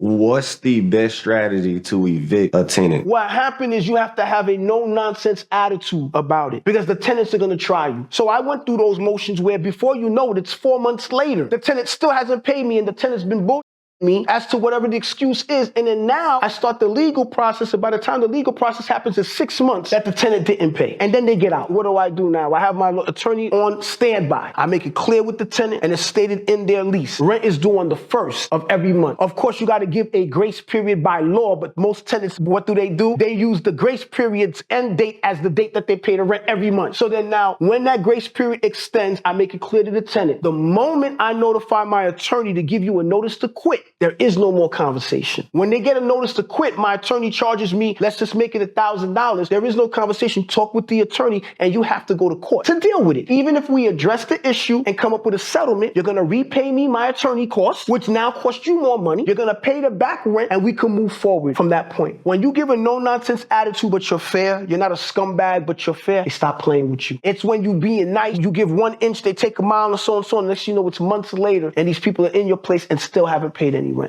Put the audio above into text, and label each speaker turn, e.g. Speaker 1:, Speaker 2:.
Speaker 1: What's the best strategy to evict a tenant?
Speaker 2: What happened is you have to have a no-nonsense attitude about it because the tenants are going to try you. So I went through those motions where before you know it, it's 4 months later. The tenant still hasn't paid me and the tenant's been bullshitting me as to whatever the excuse is. And then now I start the legal process. And by the time the legal process happens, it's 6 months that the tenant didn't pay. And then they get out. What do I do now? I have my attorney on standby. I make it clear with the tenant and it's stated in their lease. Rent is due on the 1st of every month. Of course, you got to give a grace period by law, but most tenants, what do? They use the grace period's end date as the date that they pay the rent every month. So then now, when that grace period extends, I make it clear to the tenant. The moment I notify my attorney to give you a notice to quit, there is no more conversation. When they get a notice to quit, my attorney charges me, let's just make it $1,000. There is no conversation. Talk with the attorney and you have to go to court to deal with it. Even if we address the issue and come up with a settlement, you're going to repay me my attorney costs, which now cost you more money. You're going to pay the back rent and we can move forward from that point. When you give a no-nonsense attitude, but you're fair, you're not a scumbag, but you're fair, they stop playing with you. It's when you being nice, you give 1 inch, they take a mile and so and so, and next you know it's months later and these people are in your place and still haven't paid any rent.